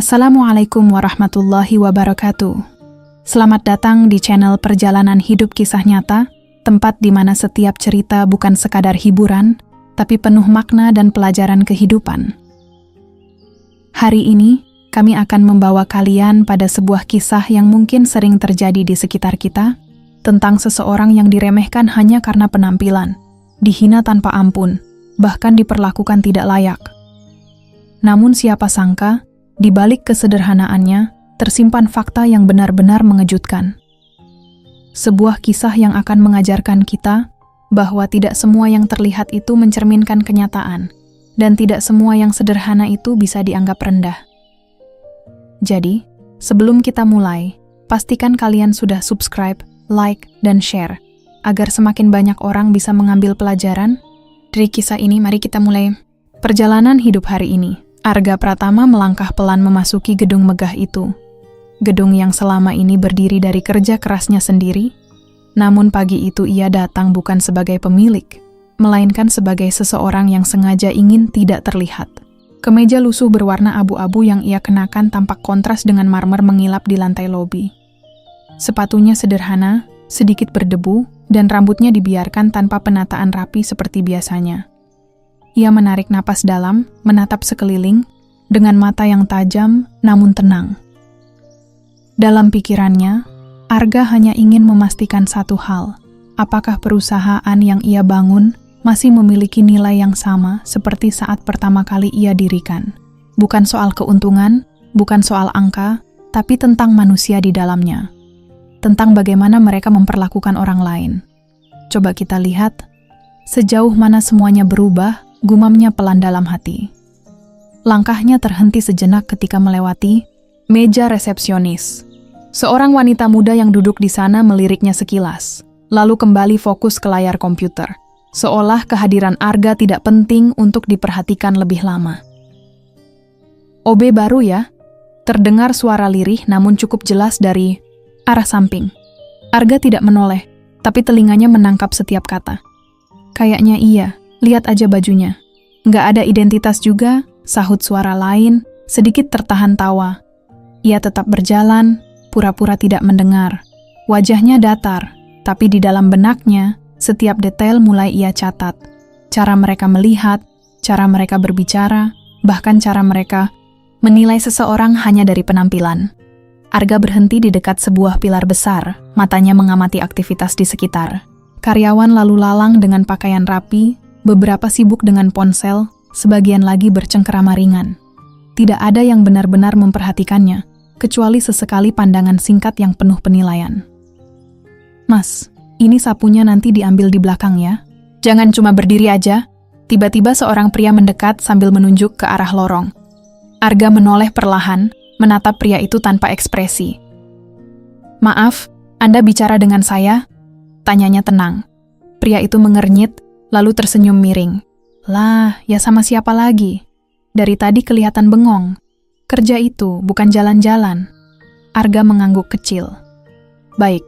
Assalamualaikum warahmatullahi wabarakatuh. Selamat datang di channel Perjalanan Hidup Kisah Nyata, tempat di mana setiap cerita bukan sekadar hiburan, tapi penuh makna dan pelajaran kehidupan. Hari ini, kami akan membawa kalian pada sebuah kisah yang mungkin sering terjadi di sekitar kita, tentang seseorang yang diremehkan hanya karena penampilan, dihina tanpa ampun, bahkan diperlakukan tidak layak. Namun siapa sangka, di balik kesederhanaannya, tersimpan fakta yang benar-benar mengejutkan. Sebuah kisah yang akan mengajarkan kita bahwa tidak semua yang terlihat itu mencerminkan kenyataan, dan tidak semua yang sederhana itu bisa dianggap rendah. Jadi, sebelum kita mulai, pastikan kalian sudah subscribe, like, dan share, agar semakin banyak orang bisa mengambil pelajaran dari kisah ini. Mari kita mulai perjalanan hidup hari ini. Arga Pratama melangkah pelan memasuki gedung megah itu. Gedung yang selama ini berdiri dari kerja kerasnya sendiri, namun pagi itu ia datang bukan sebagai pemilik, melainkan sebagai seseorang yang sengaja ingin tidak terlihat. Kemeja lusuh berwarna abu-abu yang ia kenakan tampak kontras dengan marmer mengilap di lantai lobi. Sepatunya sederhana, sedikit berdebu, dan rambutnya dibiarkan tanpa penataan rapi seperti biasanya. Ia menarik napas dalam, menatap sekeliling, dengan mata yang tajam namun tenang. Dalam pikirannya, Arga hanya ingin memastikan satu hal, apakah perusahaan yang ia bangun masih memiliki nilai yang sama seperti saat pertama kali ia dirikan. Bukan soal keuntungan, bukan soal angka, tapi tentang manusia di dalamnya. Tentang bagaimana mereka memperlakukan orang lain. Coba kita lihat, sejauh mana semuanya berubah, gumamnya pelan dalam hati. Langkahnya terhenti sejenak ketika melewati meja resepsionis. Seorang wanita muda yang duduk di sana meliriknya sekilas, lalu kembali fokus ke layar komputer, seolah kehadiran Arga tidak penting untuk diperhatikan lebih lama. "OB baru ya?" Terdengar suara lirih namun cukup jelas dari arah samping. Arga tidak menoleh, tapi telinganya menangkap setiap kata. "Kayaknya iya. Lihat aja bajunya. Nggak ada identitas juga," sahut suara lain, sedikit tertahan tawa. Ia tetap berjalan, pura-pura tidak mendengar. Wajahnya datar, tapi di dalam benaknya, setiap detail mulai ia catat. Cara mereka melihat, cara mereka berbicara, bahkan cara mereka menilai seseorang hanya dari penampilan. Arga berhenti di dekat sebuah pilar besar, matanya mengamati aktivitas di sekitar. Karyawan lalu lalang dengan pakaian rapi, beberapa sibuk dengan ponsel, sebagian lagi bercengkerama ringan. Tidak ada yang benar-benar memperhatikannya, kecuali sesekali pandangan singkat yang penuh penilaian. "Mas, ini sapunya nanti diambil di belakang ya. Jangan cuma berdiri aja." Tiba-tiba seorang pria mendekat sambil menunjuk ke arah lorong. Arga menoleh perlahan, menatap pria itu tanpa ekspresi. "Maaf, Anda bicara dengan saya?" Tanyanya tenang. Pria itu mengernyit, lalu tersenyum miring. "Lah, ya sama siapa lagi? Dari tadi kelihatan bengong. Kerja itu bukan jalan-jalan." Arga mengangguk kecil. "Baik."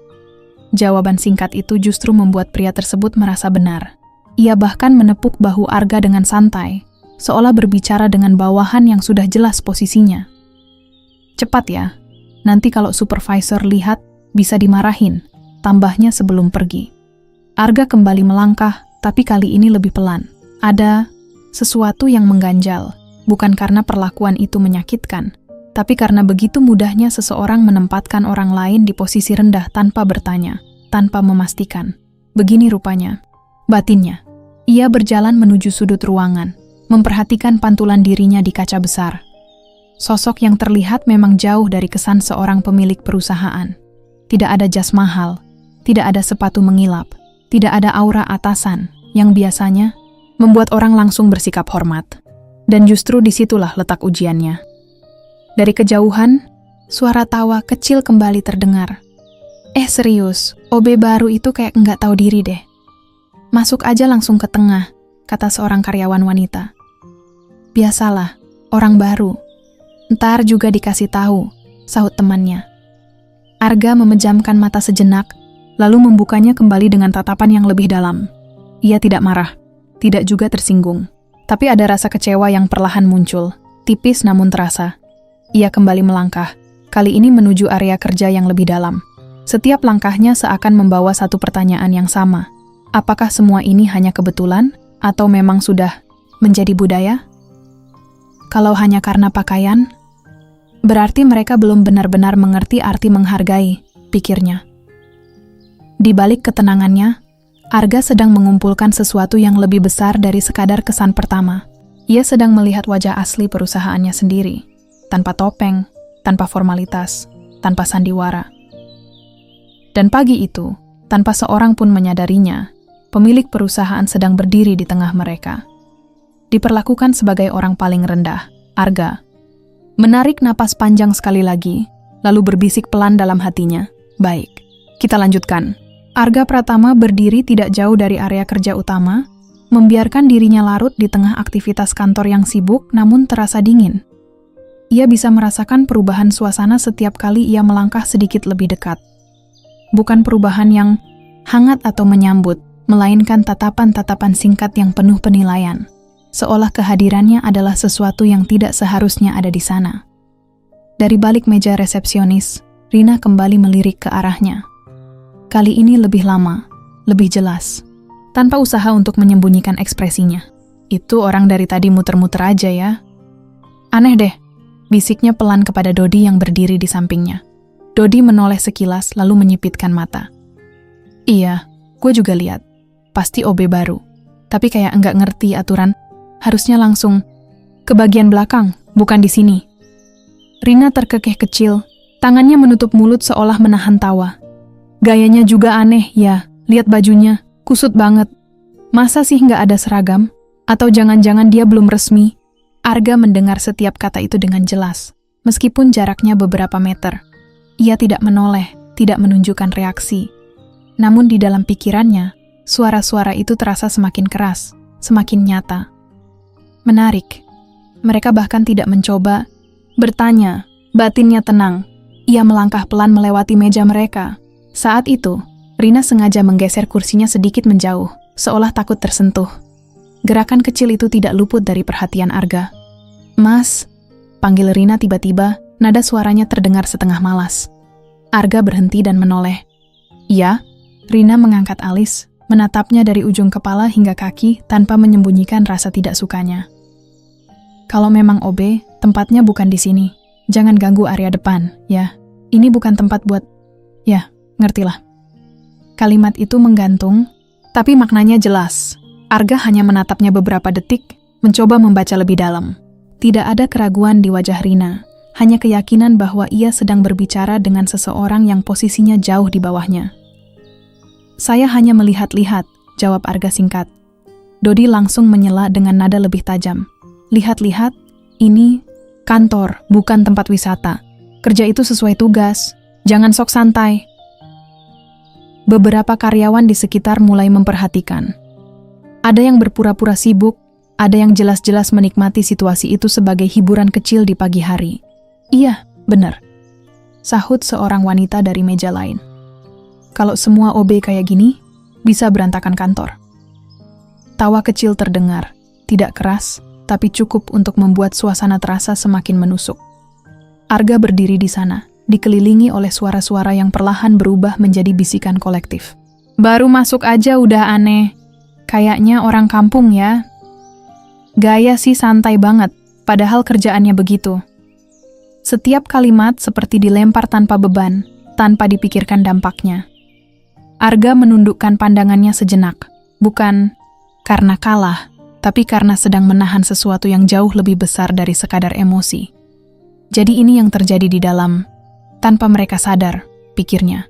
Jawaban singkat itu justru membuat pria tersebut merasa benar. Ia bahkan menepuk bahu Arga dengan santai, seolah berbicara dengan bawahan yang sudah jelas posisinya. "Cepat ya, nanti kalau supervisor lihat bisa dimarahin," tambahnya sebelum pergi. Arga kembali melangkah, tapi kali ini lebih pelan. Ada sesuatu yang mengganjal, bukan karena perlakuan itu menyakitkan, tapi karena begitu mudahnya seseorang menempatkan orang lain di posisi rendah tanpa bertanya, tanpa memastikan. Begini rupanya batinnya. Ia berjalan menuju sudut ruangan, memperhatikan pantulan dirinya di kaca besar. Sosok yang terlihat memang jauh dari kesan seorang pemilik perusahaan. Tidak ada jas mahal, tidak ada sepatu mengilap, tidak ada aura atasan yang biasanya membuat orang langsung bersikap hormat. Dan justru disitulah letak ujiannya. Dari kejauhan, suara tawa kecil kembali terdengar. Serius, OB baru itu kayak nggak tahu diri deh. Masuk aja langsung ke tengah," kata seorang karyawan wanita. "Biasalah, orang baru. Ntar juga dikasih tahu," sahut temannya. Arga memejamkan mata sejenak, lalu membukanya kembali dengan tatapan yang lebih dalam. Ia tidak marah, tidak juga tersinggung, tapi ada rasa kecewa yang perlahan muncul, tipis namun terasa. Ia kembali melangkah, kali ini menuju area kerja yang lebih dalam. Setiap langkahnya seakan membawa satu pertanyaan yang sama. Apakah semua ini hanya kebetulan, atau memang sudah menjadi budaya? Kalau hanya karena pakaian, berarti mereka belum benar-benar mengerti arti menghargai, pikirnya. Di balik ketenangannya, Arga sedang mengumpulkan sesuatu yang lebih besar dari sekadar kesan pertama. Ia sedang melihat wajah asli perusahaannya sendiri, tanpa topeng, tanpa formalitas, tanpa sandiwara. Dan pagi itu, tanpa seorang pun menyadarinya, pemilik perusahaan sedang berdiri di tengah mereka. Diperlakukan sebagai orang paling rendah, Arga menarik napas panjang sekali lagi, lalu berbisik pelan dalam hatinya. Baik, kita lanjutkan. Arga Pratama berdiri tidak jauh dari area kerja utama, membiarkan dirinya larut di tengah aktivitas kantor yang sibuk namun terasa dingin. Ia bisa merasakan perubahan suasana setiap kali ia melangkah sedikit lebih dekat. Bukan perubahan yang hangat atau menyambut, melainkan tatapan-tatapan singkat yang penuh penilaian. Seolah kehadirannya adalah sesuatu yang tidak seharusnya ada di sana. Dari balik meja resepsionis, Rina kembali melirik ke arahnya. Kali ini lebih lama, lebih jelas, tanpa usaha untuk menyembunyikan ekspresinya. Itu orang dari tadi muter-muter aja ya. Aneh deh, bisiknya pelan kepada Dodi yang berdiri di sampingnya. Dodi menoleh sekilas lalu menyipitkan mata. Iya, gue juga lihat. Pasti OB baru. Tapi kayak enggak ngerti aturan. Harusnya langsung ke bagian belakang, bukan di sini. Rina terkekeh kecil, tangannya menutup mulut seolah menahan tawa. Gayanya juga aneh, ya. Lihat bajunya, kusut banget. Masa sih nggak ada seragam? Atau jangan-jangan dia belum resmi? Arga mendengar setiap kata itu dengan jelas, meskipun jaraknya beberapa meter. Ia tidak menoleh, tidak menunjukkan reaksi. Namun di dalam pikirannya, suara-suara itu terasa semakin keras, semakin nyata. Menarik. Mereka bahkan tidak mencoba bertanya, batinnya tenang. Ia melangkah pelan melewati meja mereka. Saat itu, Rina sengaja menggeser kursinya sedikit menjauh, seolah takut tersentuh. Gerakan kecil itu tidak luput dari perhatian Arga. Mas, panggil Rina tiba-tiba, nada suaranya terdengar setengah malas. Arga berhenti dan menoleh. Iya, Rina mengangkat alis, menatapnya dari ujung kepala hingga kaki tanpa menyembunyikan rasa tidak sukanya. Kalau memang OB, tempatnya bukan di sini. Jangan ganggu area depan, ya. Ini bukan tempat buat... Ya, ngertilah. Kalimat itu menggantung, tapi maknanya jelas. Arga hanya menatapnya beberapa detik, mencoba membaca lebih dalam. Tidak ada keraguan di wajah Rina, hanya keyakinan bahwa ia sedang berbicara dengan seseorang yang posisinya jauh di bawahnya. Saya hanya melihat-lihat, jawab Arga singkat. Dodi langsung menyela dengan nada lebih tajam. Lihat-lihat, ini kantor, bukan tempat wisata. Kerja itu sesuai tugas, jangan sok santai. Beberapa karyawan di sekitar mulai memperhatikan. Ada yang berpura-pura sibuk, ada yang jelas-jelas menikmati situasi itu sebagai hiburan kecil di pagi hari. Iya, benar. Sahut seorang wanita dari meja lain. Kalau semua OB kayak gini, bisa berantakan kantor. Tawa kecil terdengar, tidak keras, tapi cukup untuk membuat suasana terasa semakin menusuk. Arga berdiri di sana, dikelilingi oleh suara-suara yang perlahan berubah menjadi bisikan kolektif. Baru masuk aja udah aneh. Kayaknya orang kampung ya. Gaya sih santai banget, padahal kerjaannya begitu. Setiap kalimat seperti dilempar tanpa beban, tanpa dipikirkan dampaknya. Arga menundukkan pandangannya sejenak, bukan karena kalah, tapi karena sedang menahan sesuatu yang jauh lebih besar dari sekadar emosi. Jadi ini yang terjadi di dalam, tanpa mereka sadar, pikirnya.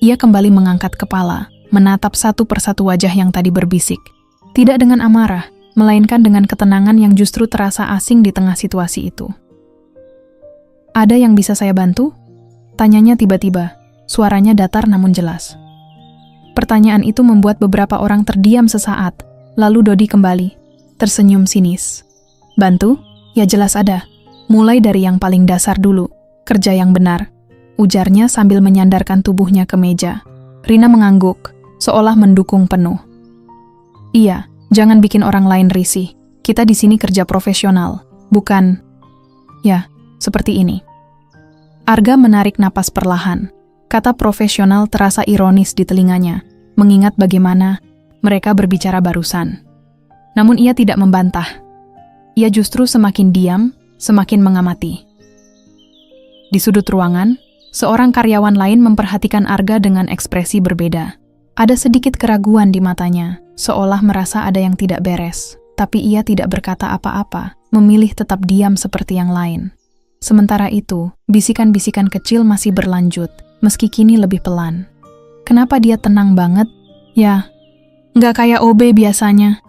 Ia kembali mengangkat kepala, menatap satu persatu wajah yang tadi berbisik. Tidak dengan amarah, melainkan dengan ketenangan yang justru terasa asing di tengah situasi itu. Ada yang bisa saya bantu? Tanyanya tiba-tiba, suaranya datar namun jelas. Pertanyaan itu membuat beberapa orang terdiam sesaat, lalu Dodi kembali, tersenyum sinis. Bantu? Ya jelas ada. Mulai dari yang paling dasar dulu, kerja yang benar, ujarnya sambil menyandarkan tubuhnya ke meja. Rina mengangguk, seolah mendukung penuh. Iya, jangan bikin orang lain risih. Kita di sini kerja profesional, bukan... Ya, seperti ini. Arga menarik napas perlahan. Kata profesional terasa ironis di telinganya, mengingat bagaimana mereka berbicara barusan. Namun ia tidak membantah. Ia justru semakin diam, semakin mengamati. Di sudut ruangan, seorang karyawan lain memperhatikan Arga dengan ekspresi berbeda. Ada sedikit keraguan di matanya, seolah merasa ada yang tidak beres. Tapi ia tidak berkata apa-apa, memilih tetap diam seperti yang lain. Sementara itu, bisikan-bisikan kecil masih berlanjut, meski kini lebih pelan. Kenapa dia tenang banget? Ya, nggak kayak OB biasanya.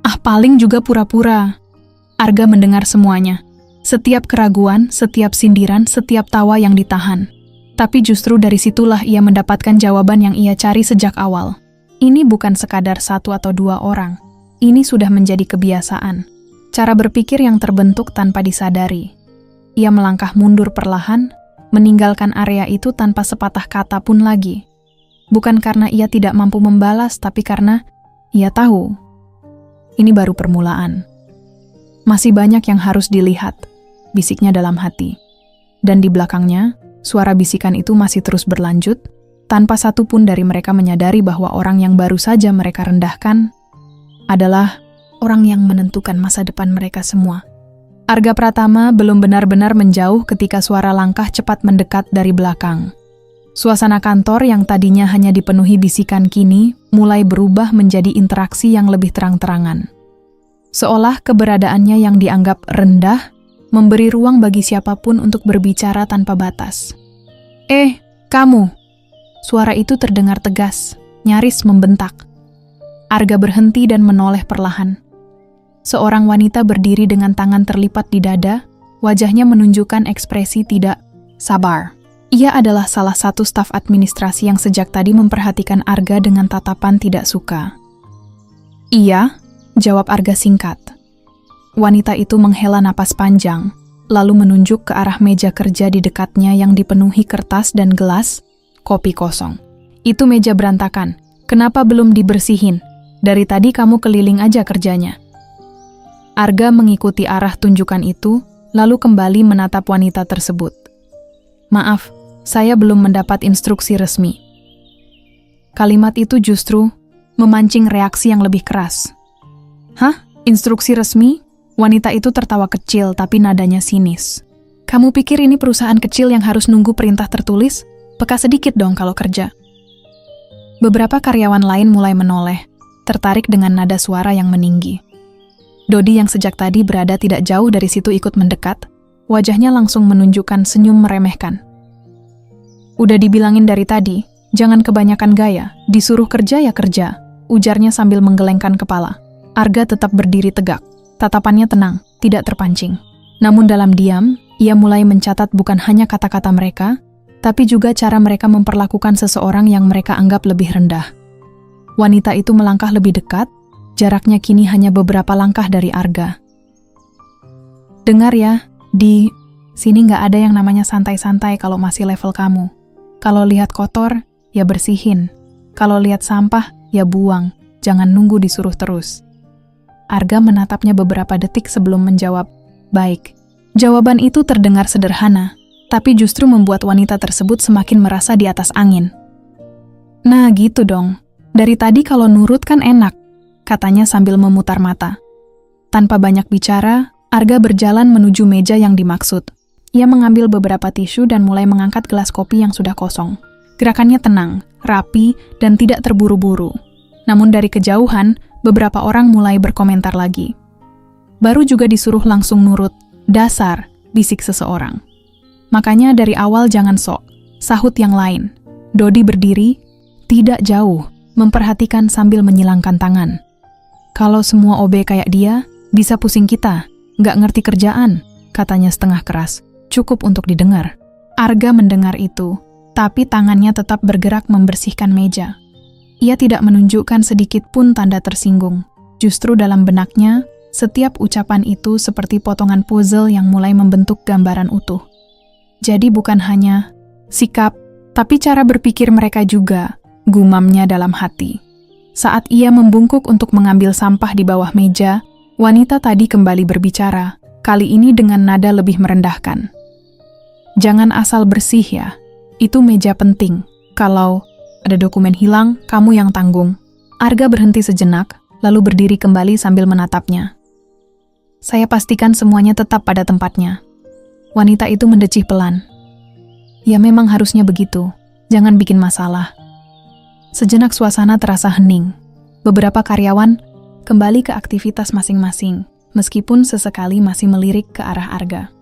Ah, paling juga pura-pura. Arga mendengar semuanya. Setiap keraguan, setiap sindiran, setiap tawa yang ditahan. Tapi justru dari situlah ia mendapatkan jawaban yang ia cari sejak awal. Ini bukan sekadar satu atau dua orang. Ini sudah menjadi kebiasaan. Cara berpikir yang terbentuk tanpa disadari. Ia melangkah mundur perlahan, meninggalkan area itu tanpa sepatah kata pun lagi. Bukan karena ia tidak mampu membalas, tapi karena ia tahu. Ini baru permulaan. Masih banyak yang harus dilihat, bisiknya dalam hati. Dan di belakangnya, suara bisikan itu masih terus berlanjut, tanpa satu pun dari mereka menyadari bahwa orang yang baru saja mereka rendahkan adalah orang yang menentukan masa depan mereka semua. Arga Pratama belum benar-benar menjauh ketika suara langkah cepat mendekat dari belakang. Suasana kantor yang tadinya hanya dipenuhi bisikan kini mulai berubah menjadi interaksi yang lebih terang-terangan. Seolah keberadaannya yang dianggap rendah memberi ruang bagi siapapun untuk berbicara tanpa batas. Kamu! Suara itu terdengar tegas, nyaris membentak. Arga berhenti dan menoleh perlahan. Seorang wanita berdiri dengan tangan terlipat di dada, wajahnya menunjukkan ekspresi tidak sabar. Ia adalah salah satu staf administrasi yang sejak tadi memperhatikan Arga dengan tatapan tidak suka. Iya, jawab Arga singkat. Wanita itu menghela napas panjang, lalu menunjuk ke arah meja kerja di dekatnya yang dipenuhi kertas dan gelas kopi kosong. Itu meja berantakan, kenapa belum dibersihin? Dari tadi kamu keliling aja kerjanya. Arga mengikuti arah tunjukan itu, lalu kembali menatap wanita tersebut. Maaf, saya belum mendapat instruksi resmi. Kalimat itu justru memancing reaksi yang lebih keras. Hah? Instruksi resmi? Wanita itu tertawa kecil tapi nadanya sinis. Kamu pikir ini perusahaan kecil yang harus nunggu perintah tertulis? Peka sedikit dong kalau kerja. Beberapa karyawan lain mulai menoleh, tertarik dengan nada suara yang meninggi. Dodi yang sejak tadi berada tidak jauh dari situ ikut mendekat, wajahnya langsung menunjukkan senyum meremehkan. Udah dibilangin dari tadi, jangan kebanyakan gaya, disuruh kerja ya kerja, ujarnya sambil menggelengkan kepala. Arga tetap berdiri tegak, tatapannya tenang, tidak terpancing. Namun dalam diam, ia mulai mencatat bukan hanya kata-kata mereka, tapi juga cara mereka memperlakukan seseorang yang mereka anggap lebih rendah. Wanita itu melangkah lebih dekat, jaraknya kini hanya beberapa langkah dari Arga. Dengar ya, di sini nggak ada yang namanya santai-santai kalau masih level kamu. Kalau lihat kotor, ya bersihin. Kalau lihat sampah, ya buang. Jangan nunggu disuruh terus. Arga menatapnya beberapa detik sebelum menjawab, baik. Jawaban itu terdengar sederhana, tapi justru membuat wanita tersebut semakin merasa di atas angin. Nah gitu dong, dari tadi kalau nurut kan enak, katanya sambil memutar mata. Tanpa banyak bicara, Arga berjalan menuju meja yang dimaksud. Ia mengambil beberapa tisu dan mulai mengangkat gelas kopi yang sudah kosong. Gerakannya tenang, rapi, dan tidak terburu-buru. Namun dari kejauhan, beberapa orang mulai berkomentar lagi. Baru juga disuruh langsung nurut. Dasar, bisik seseorang. Makanya dari awal jangan sok, sahut yang lain. Dodi berdiri, tidak jauh, memperhatikan sambil menyilangkan tangan. Kalau semua OB kayak dia, bisa pusing kita, nggak ngerti kerjaan, katanya setengah keras. Cukup untuk didengar. Arga mendengar itu, tapi tangannya tetap bergerak membersihkan meja. Ia tidak menunjukkan sedikit pun tanda tersinggung. Justru dalam benaknya, setiap ucapan itu seperti potongan puzzle yang mulai membentuk gambaran utuh. Jadi bukan hanya sikap, tapi cara berpikir mereka juga, gumamnya dalam hati. Saat ia membungkuk untuk mengambil sampah di bawah meja, wanita tadi kembali berbicara, kali ini dengan nada lebih merendahkan. Jangan asal bersih ya. Itu meja penting. Kalau ada dokumen hilang, kamu yang tanggung. Arga berhenti sejenak, lalu berdiri kembali sambil menatapnya. Saya pastikan semuanya tetap pada tempatnya. Wanita itu mendecih pelan. Ya memang harusnya begitu. Jangan bikin masalah. Sejenak suasana terasa hening. Beberapa karyawan kembali ke aktivitas masing-masing, meskipun sesekali masih melirik ke arah Arga.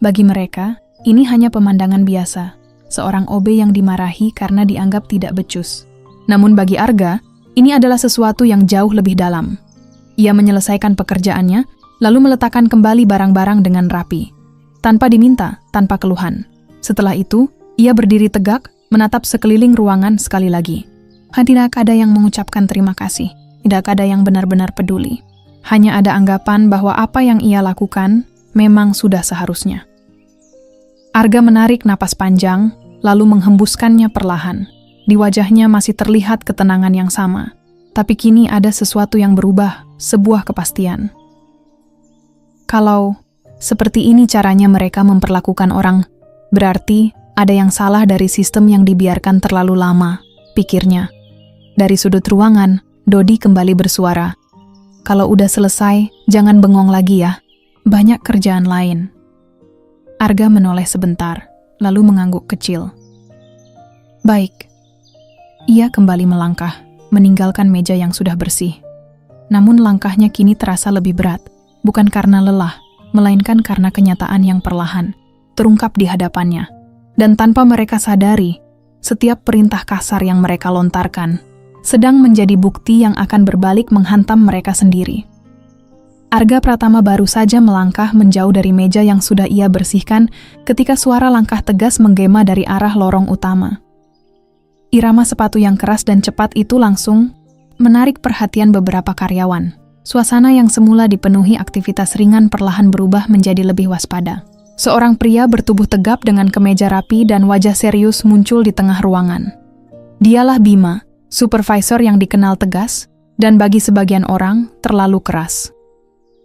Bagi mereka, ini hanya pemandangan biasa, seorang OB yang dimarahi karena dianggap tidak becus. Namun bagi Arga, ini adalah sesuatu yang jauh lebih dalam. Ia menyelesaikan pekerjaannya, lalu meletakkan kembali barang-barang dengan rapi. Tanpa diminta, tanpa keluhan. Setelah itu, ia berdiri tegak, menatap sekeliling ruangan sekali lagi. Tidak ada yang mengucapkan terima kasih, tidak ada yang benar-benar peduli. Hanya ada anggapan bahwa apa yang ia lakukan memang sudah seharusnya. Arga menarik napas panjang, lalu menghembuskannya perlahan. Di wajahnya masih terlihat ketenangan yang sama, tapi kini ada sesuatu yang berubah, sebuah kepastian. Kalau seperti ini caranya mereka memperlakukan orang, berarti ada yang salah dari sistem yang dibiarkan terlalu lama, pikirnya. Dari sudut ruangan, Dodi kembali bersuara. Kalau udah selesai, jangan bengong lagi ya. Banyak kerjaan lain. Arga menoleh sebentar, lalu mengangguk kecil. Baik. Ia kembali melangkah, meninggalkan meja yang sudah bersih. Namun langkahnya kini terasa lebih berat, bukan karena lelah, melainkan karena kenyataan yang perlahan, terungkap di hadapannya. Dan tanpa mereka sadari, setiap perintah kasar yang mereka lontarkan sedang menjadi bukti yang akan berbalik menghantam mereka sendiri. Arga Pratama baru saja melangkah menjauh dari meja yang sudah ia bersihkan ketika suara langkah tegas menggema dari arah lorong utama. Irama sepatu yang keras dan cepat itu langsung menarik perhatian beberapa karyawan. Suasana yang semula dipenuhi aktivitas ringan perlahan berubah menjadi lebih waspada. Seorang pria bertubuh tegap dengan kemeja rapi dan wajah serius muncul di tengah ruangan. Dialah Bima, supervisor yang dikenal tegas, dan bagi sebagian orang, terlalu keras.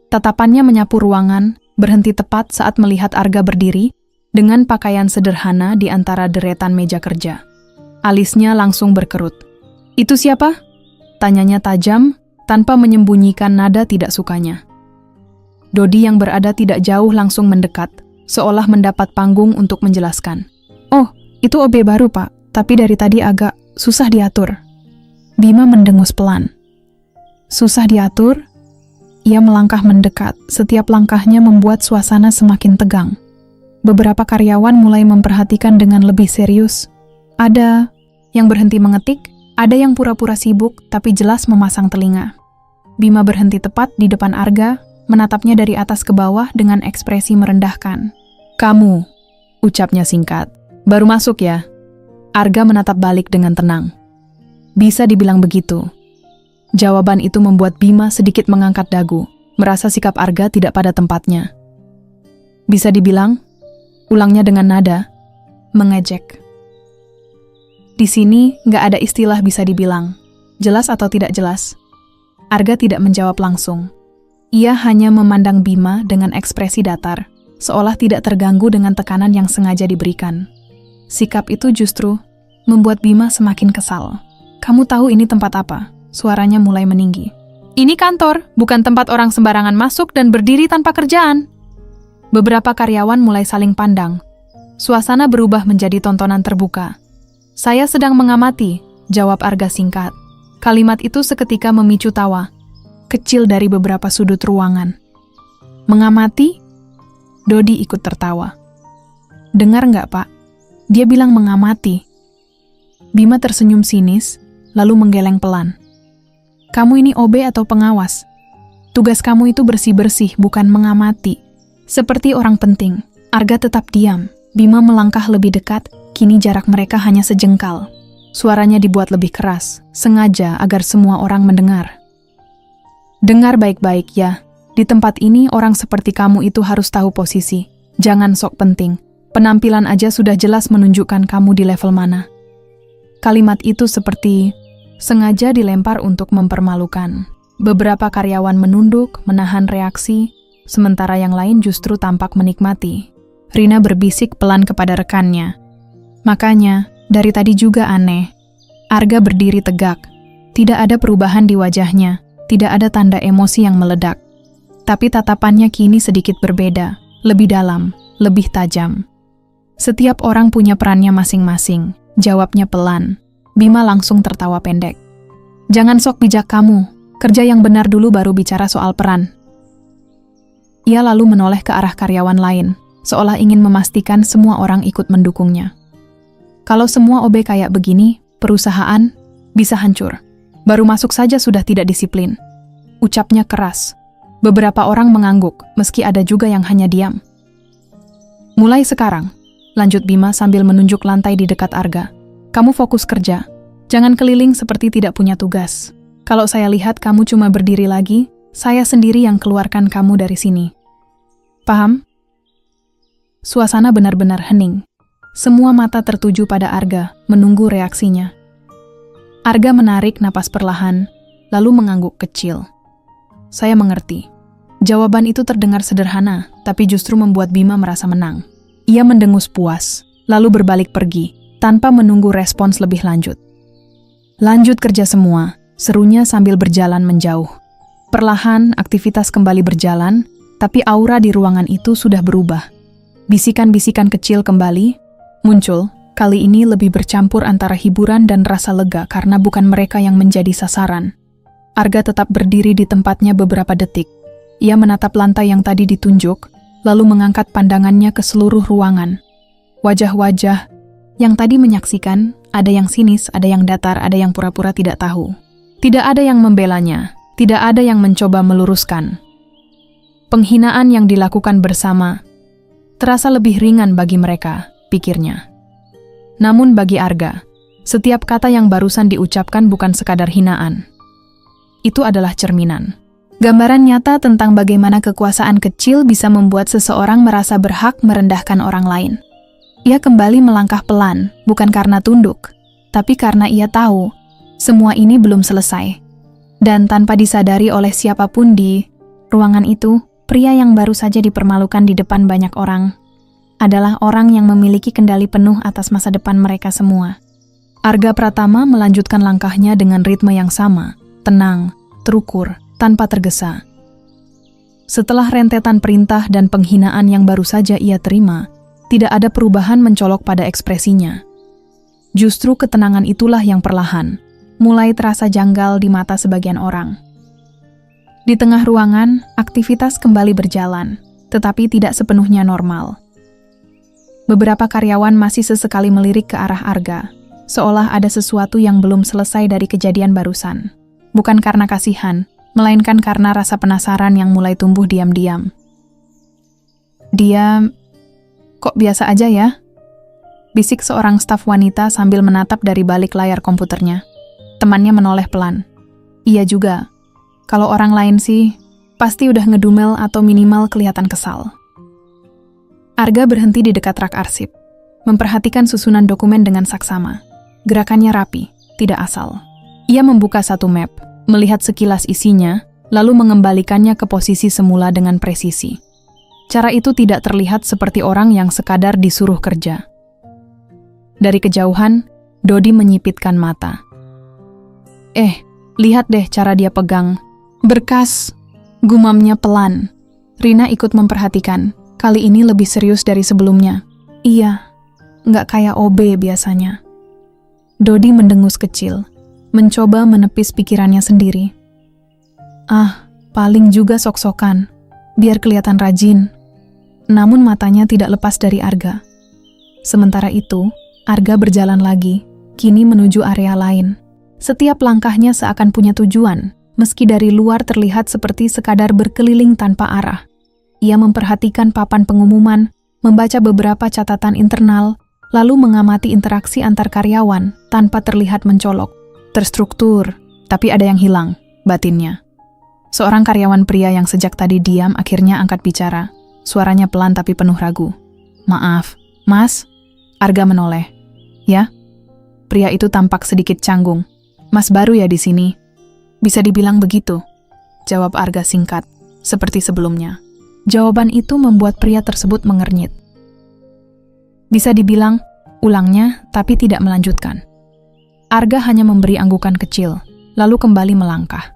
Tatapannya menyapu ruangan, berhenti tepat saat melihat Arga berdiri, dengan pakaian sederhana di antara deretan meja kerja. Alisnya langsung berkerut. "Itu siapa?" tanyanya tajam, tanpa menyembunyikan nada tidak sukanya. Dodi yang berada tidak jauh langsung mendekat, seolah mendapat panggung untuk menjelaskan. "Oh, itu OB baru, Pak, tapi dari tadi agak susah diatur." Bima mendengus pelan. Susah diatur? Ia melangkah mendekat, setiap langkahnya membuat suasana semakin tegang. Beberapa karyawan mulai memperhatikan dengan lebih serius. Ada yang berhenti mengetik, ada yang pura-pura sibuk tapi jelas memasang telinga. Bima berhenti tepat di depan Arga, menatapnya dari atas ke bawah dengan ekspresi merendahkan. "Kamu," ucapnya singkat. "Baru masuk ya?" Arga menatap balik dengan tenang. Bisa dibilang begitu. Jawaban itu membuat Bima sedikit mengangkat dagu, merasa sikap Arga tidak pada tempatnya. Bisa dibilang, ulangnya dengan nada, mengejek. Di sini nggak ada istilah bisa dibilang, jelas atau tidak jelas. Arga tidak menjawab langsung. Ia hanya memandang Bima dengan ekspresi datar, seolah tidak terganggu dengan tekanan yang sengaja diberikan. Sikap itu justru membuat Bima semakin kesal. "Kamu tahu ini tempat apa?" Suaranya mulai meninggi. "Ini kantor, bukan tempat orang sembarangan masuk dan berdiri tanpa kerjaan." Beberapa karyawan mulai saling pandang. Suasana berubah menjadi tontonan terbuka. "Saya sedang mengamati," jawab Arga singkat. Kalimat itu seketika memicu tawa kecil dari beberapa sudut ruangan. "Mengamati?" Dodi ikut tertawa. "Dengar nggak, Pak? Dia bilang mengamati." Bima tersenyum sinis, lalu menggeleng pelan. "Kamu ini OB atau pengawas? Tugas kamu itu bersih-bersih, bukan mengamati." Seperti orang penting, Arga tetap diam. Bima melangkah lebih dekat, kini jarak mereka hanya sejengkal. Suaranya dibuat lebih keras, sengaja agar semua orang mendengar. "Dengar baik-baik ya, di tempat ini orang seperti kamu itu harus tahu posisi. Jangan sok penting, penampilan aja sudah jelas menunjukkan kamu di level mana." Kalimat itu seperti sengaja dilempar untuk mempermalukan. Beberapa karyawan menunduk, menahan reaksi, sementara yang lain justru tampak menikmati. Rina berbisik pelan kepada rekannya. Makanya, dari tadi juga aneh. Arga berdiri tegak. Tidak ada perubahan di wajahnya, tidak ada tanda emosi yang meledak. Tapi tatapannya kini sedikit berbeda, lebih dalam, lebih tajam. Setiap orang punya perannya masing-masing, jawabnya pelan. Bima langsung tertawa pendek. Jangan sok bijak kamu, kerja yang benar dulu baru bicara soal peran. Ia lalu menoleh ke arah karyawan lain, seolah ingin memastikan semua orang ikut mendukungnya. Kalau semua OB kayak begini, perusahaan bisa hancur. Baru masuk saja sudah tidak disiplin. Ucapnya keras. Beberapa orang mengangguk, meski ada juga yang hanya diam. Mulai sekarang, lanjut Bima sambil menunjuk lantai di dekat Arga. Kamu fokus kerja. Jangan keliling seperti tidak punya tugas. Kalau saya lihat kamu cuma berdiri lagi, saya sendiri yang keluarkan kamu dari sini. Paham? Suasana benar-benar hening. Semua mata tertuju pada Arga, menunggu reaksinya. Arga menarik napas perlahan, lalu mengangguk kecil. Saya mengerti. Jawaban itu terdengar sederhana, tapi justru membuat Bima merasa menang. Ia mendengus puas, lalu berbalik pergi, tanpa menunggu respons lebih lanjut. Lanjut kerja semua, serunya sambil berjalan menjauh. Perlahan, aktivitas kembali berjalan, tapi aura di ruangan itu sudah berubah. Bisikan-bisikan kecil kembali muncul, kali ini lebih bercampur antara hiburan dan rasa lega karena bukan mereka yang menjadi sasaran. Arga tetap berdiri di tempatnya beberapa detik. Ia menatap lantai yang tadi ditunjuk, lalu mengangkat pandangannya ke seluruh ruangan. Wajah-wajah yang tadi menyaksikan, ada yang sinis, ada yang datar, ada yang pura-pura tidak tahu. Tidak ada yang membelanya, tidak ada yang mencoba meluruskan. Penghinaan yang dilakukan bersama terasa lebih ringan bagi mereka, pikirnya. Namun bagi Arga, setiap kata yang barusan diucapkan bukan sekadar hinaan. Itu adalah cerminan. Gambaran nyata tentang bagaimana kekuasaan kecil bisa membuat seseorang merasa berhak merendahkan orang lain. Ia kembali melangkah pelan, bukan karena tunduk, tapi karena ia tahu semua ini belum selesai. Dan tanpa disadari oleh siapapun di ruangan itu, pria yang baru saja dipermalukan di depan banyak orang adalah orang yang memiliki kendali penuh atas masa depan mereka semua. Arga Pratama melanjutkan langkahnya dengan ritme yang sama, tenang, terukur, tanpa tergesa. Setelah rentetan perintah dan penghinaan yang baru saja ia terima, tidak ada perubahan mencolok pada ekspresinya. Justru ketenangan itulah yang perlahan mulai terasa janggal di mata sebagian orang. Di tengah ruangan, aktivitas kembali berjalan, tetapi tidak sepenuhnya normal. Beberapa karyawan masih sesekali melirik ke arah Arga, seolah ada sesuatu yang belum selesai dari kejadian barusan. Bukan karena kasihan, melainkan karena rasa penasaran yang mulai tumbuh diam-diam. Dia kok biasa aja ya? Bisik seorang staf wanita sambil menatap dari balik layar komputernya. Temannya menoleh pelan. Iya juga. Kalau orang lain sih, pasti udah ngedumel atau minimal kelihatan kesal. Arga berhenti di dekat rak arsip, memperhatikan susunan dokumen dengan saksama. Gerakannya rapi, tidak asal. Ia membuka satu map, melihat sekilas isinya, lalu mengembalikannya ke posisi semula dengan presisi. Cara itu tidak terlihat seperti orang yang sekadar disuruh kerja. Dari kejauhan, Dodi menyipitkan mata. Lihat deh cara dia pegang. Berkas, gumamnya pelan. Rina ikut memperhatikan, kali ini lebih serius dari sebelumnya. Iya, nggak kayak OB biasanya. Dodi mendengus kecil, mencoba menepis pikirannya sendiri. Paling juga sok-sokan, biar kelihatan rajin. Namun matanya tidak lepas dari Arga. Sementara itu, Arga berjalan lagi, kini menuju area lain. Setiap langkahnya seakan punya tujuan, meski dari luar terlihat seperti sekadar berkeliling tanpa arah. Ia memperhatikan papan pengumuman, membaca beberapa catatan internal, lalu mengamati interaksi antar karyawan tanpa terlihat mencolok. Terstruktur, tapi ada yang hilang, batinnya. Seorang karyawan pria yang sejak tadi diam akhirnya angkat bicara. Suaranya pelan tapi penuh ragu. Maaf, Mas? Arga menoleh. Ya? Pria itu tampak sedikit canggung. Mas baru ya di sini? Bisa dibilang begitu, jawab Arga singkat, seperti sebelumnya. Jawaban itu membuat pria tersebut mengernyit. Bisa dibilang, ulangnya tapi tidak melanjutkan. Arga hanya memberi anggukan kecil, lalu kembali melangkah.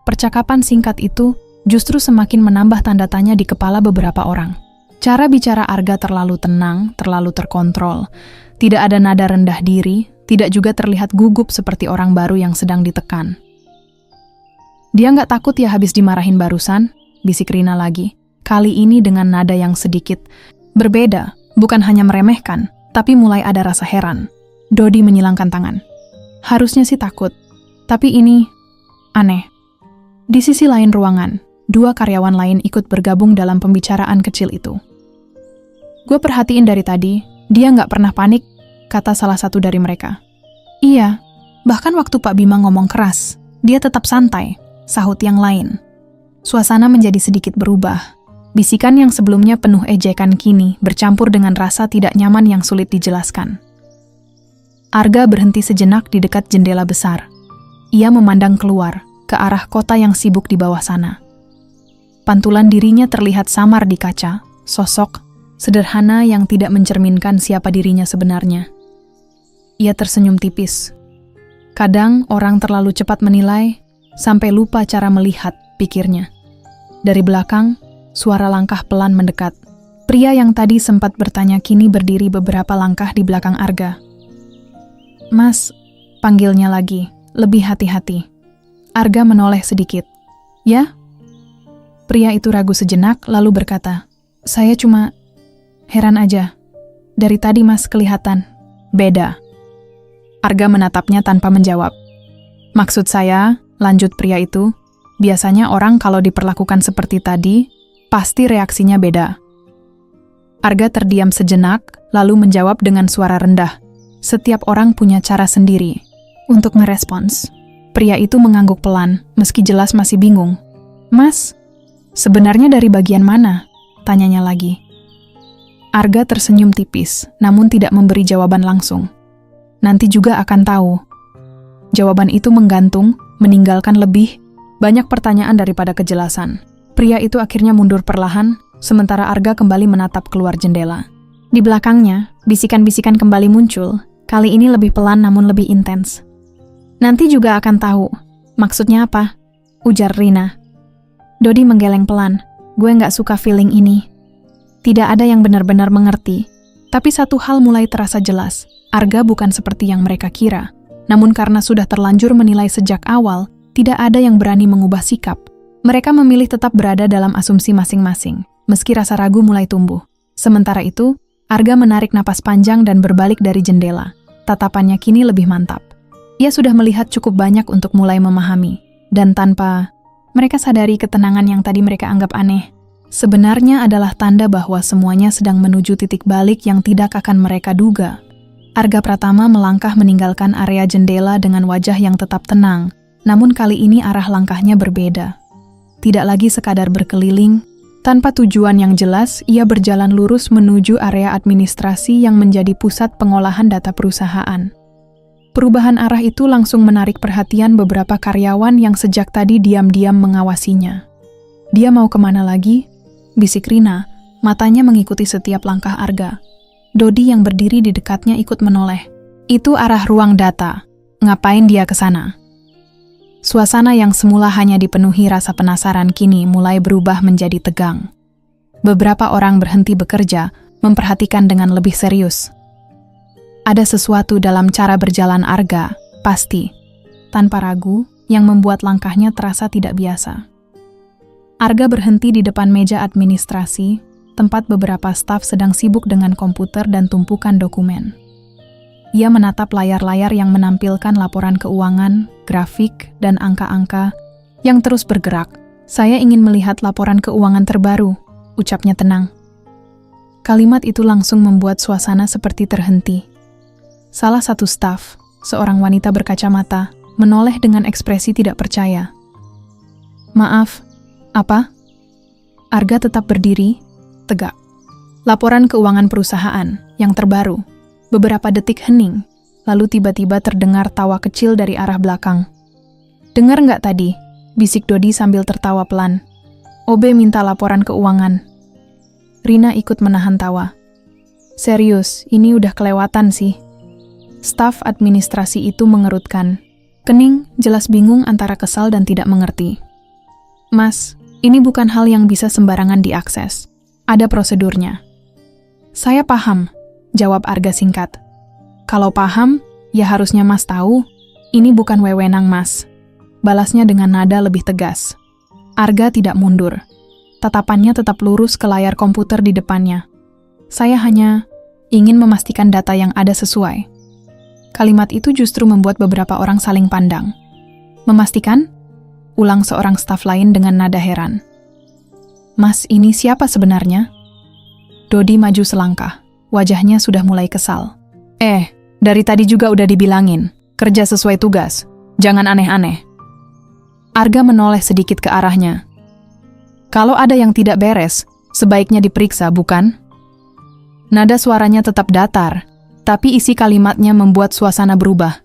Percakapan singkat itu justru semakin menambah tanda tanya di kepala beberapa orang. Cara bicara Arga terlalu tenang, terlalu terkontrol. Tidak ada nada rendah diri, tidak juga terlihat gugup seperti orang baru yang sedang ditekan. Dia nggak takut ya habis dimarahin barusan? Bisik Rina lagi. Kali ini dengan nada yang sedikit berbeda, bukan hanya meremehkan, tapi mulai ada rasa heran. Dodi menyilangkan tangan. Harusnya sih takut, tapi ini aneh. Di sisi lain ruangan, 2 karyawan lain ikut bergabung dalam pembicaraan kecil itu. Gue perhatiin dari tadi, dia nggak pernah panik, kata salah satu dari mereka. Iya, bahkan waktu Pak Bima ngomong keras, dia tetap santai, sahut yang lain. Suasana menjadi sedikit berubah. Bisikan yang sebelumnya penuh ejekan kini bercampur dengan rasa tidak nyaman yang sulit dijelaskan. Arga berhenti sejenak di dekat jendela besar. Ia memandang keluar, ke arah kota yang sibuk di bawah sana. Pantulan dirinya terlihat samar di kaca, sosok sederhana yang tidak mencerminkan siapa dirinya sebenarnya. Ia tersenyum tipis. Kadang orang terlalu cepat menilai, sampai lupa cara melihat, pikirnya. Dari belakang, suara langkah pelan mendekat. Pria yang tadi sempat bertanya kini berdiri beberapa langkah di belakang Arga. Mas, panggilnya lagi, lebih hati-hati. Arga menoleh sedikit. Ya? Pria itu ragu sejenak lalu berkata, saya cuma heran aja. Dari tadi Mas kelihatan beda. Arga menatapnya tanpa menjawab. Maksud saya, lanjut pria itu, biasanya orang kalau diperlakukan seperti tadi, pasti reaksinya beda. Arga terdiam sejenak, lalu menjawab dengan suara rendah. Setiap orang punya cara sendiri untuk merespons. Pria itu mengangguk pelan, meski jelas masih bingung. Mas, sebenarnya dari bagian mana? Tanyanya lagi. Arga tersenyum tipis, namun tidak memberi jawaban langsung. Nanti juga akan tahu. Jawaban itu menggantung, meninggalkan lebih banyak pertanyaan daripada kejelasan. Pria itu akhirnya mundur perlahan, sementara Arga kembali menatap keluar jendela. Di belakangnya, bisikan-bisikan kembali muncul, kali ini lebih pelan namun lebih intens. Nanti juga akan tahu. Maksudnya apa? Ujar Rina. Dodi menggeleng pelan. Gue nggak suka feeling ini. Tidak ada yang benar-benar mengerti. Tapi satu hal mulai terasa jelas. Arga bukan seperti yang mereka kira. Namun karena sudah terlanjur menilai sejak awal, tidak ada yang berani mengubah sikap. Mereka memilih tetap berada dalam asumsi masing-masing, meski rasa ragu mulai tumbuh. Sementara itu, Arga menarik napas panjang dan berbalik dari jendela. Tatapannya kini lebih mantap. Ia sudah melihat cukup banyak untuk mulai memahami. Dan tanpa mereka sadari ketenangan yang tadi mereka anggap aneh, sebenarnya adalah tanda bahwa semuanya sedang menuju titik balik yang tidak akan mereka duga. Arga Pratama melangkah meninggalkan area jendela dengan wajah yang tetap tenang, namun kali ini arah langkahnya berbeda. Tidak lagi sekadar berkeliling, tanpa tujuan yang jelas, ia berjalan lurus menuju area administrasi yang menjadi pusat pengolahan data perusahaan. Perubahan arah itu langsung menarik perhatian beberapa karyawan yang sejak tadi diam-diam mengawasinya. Dia mau kemana lagi? Bisik Rina, matanya mengikuti setiap langkah Arga. Dodi yang berdiri di dekatnya ikut menoleh. Itu arah ruang data. Ngapain dia ke sana? Suasana yang semula hanya dipenuhi rasa penasaran kini mulai berubah menjadi tegang. Beberapa orang berhenti bekerja, memperhatikan dengan lebih serius. Ada sesuatu dalam cara berjalan Arga, pasti, tanpa ragu, yang membuat langkahnya terasa tidak biasa. Arga berhenti di depan meja administrasi, tempat beberapa staf sedang sibuk dengan komputer dan tumpukan dokumen. Ia menatap layar-layar yang menampilkan laporan keuangan, grafik, dan angka-angka yang terus bergerak. Saya ingin melihat laporan keuangan terbaru, ucapnya tenang. Kalimat itu langsung membuat suasana seperti terhenti. Salah satu staf, seorang wanita berkacamata, menoleh dengan ekspresi tidak percaya. Maaf, apa? Arga tetap berdiri, tegak. Laporan keuangan perusahaan yang terbaru. Beberapa detik hening, lalu tiba-tiba terdengar tawa kecil dari arah belakang. Dengar nggak tadi? Bisik Dodi sambil tertawa pelan. OB minta laporan keuangan. Rina ikut menahan tawa. Serius, ini udah kelewatan sih. Staf administrasi itu mengerutkan. Kening jelas bingung antara kesal dan tidak mengerti. Mas, ini bukan hal yang bisa sembarangan diakses. Ada prosedurnya. Saya paham, jawab Arga singkat. Kalau paham, ya harusnya Mas tahu, ini bukan wewenang Mas. Balasnya dengan nada lebih tegas. Arga tidak mundur. Tatapannya tetap lurus ke layar komputer di depannya. Saya hanya ingin memastikan data yang ada sesuai. Kalimat itu justru membuat beberapa orang saling pandang. Memastikan? Ulang seorang staf lain dengan nada heran. Mas, ini siapa sebenarnya? Dodi maju selangkah. Wajahnya sudah mulai kesal. Dari tadi juga udah dibilangin. Kerja sesuai tugas. Jangan aneh-aneh. Arga menoleh sedikit ke arahnya. Kalau ada yang tidak beres, sebaiknya diperiksa, bukan? Nada suaranya tetap datar, tapi isi kalimatnya membuat suasana berubah.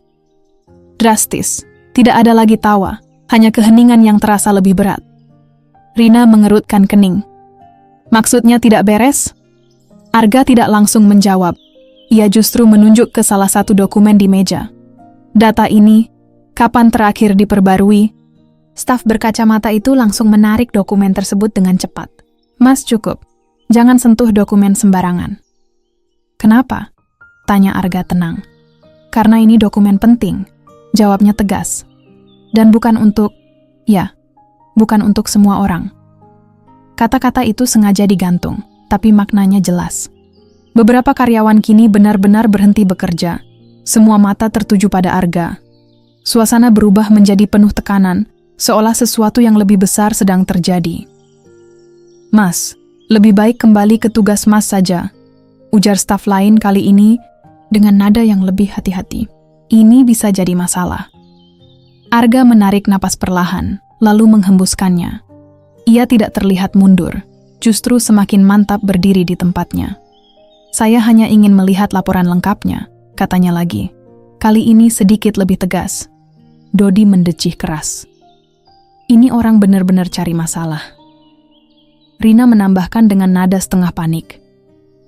Drastis, tidak ada lagi tawa, hanya keheningan yang terasa lebih berat. Rina mengerutkan kening. Maksudnya tidak beres? Arga tidak langsung menjawab. Ia justru menunjuk ke salah satu dokumen di meja. Data ini, kapan terakhir diperbarui? Staf berkacamata itu langsung menarik dokumen tersebut dengan cepat. Mas, cukup. Jangan sentuh dokumen sembarangan. Kenapa? Tanya Arga tenang. Karena ini dokumen penting. Jawabnya tegas. Dan bukan untuk semua orang. Kata-kata itu sengaja digantung, tapi maknanya jelas. Beberapa karyawan kini benar-benar berhenti bekerja. Semua mata tertuju pada Arga. Suasana berubah menjadi penuh tekanan, seolah sesuatu yang lebih besar sedang terjadi. Mas, lebih baik kembali ke tugas Mas saja, ujar staf lain kali ini dengan nada yang lebih hati-hati. Ini bisa jadi masalah. Arga menarik napas perlahan, lalu menghembuskannya. Ia tidak terlihat mundur, justru semakin mantap berdiri di tempatnya. Saya hanya ingin melihat laporan lengkapnya, katanya lagi. Kali ini sedikit lebih tegas. Dodi mendecih keras. Ini orang benar-benar cari masalah. Rina menambahkan dengan nada setengah panik.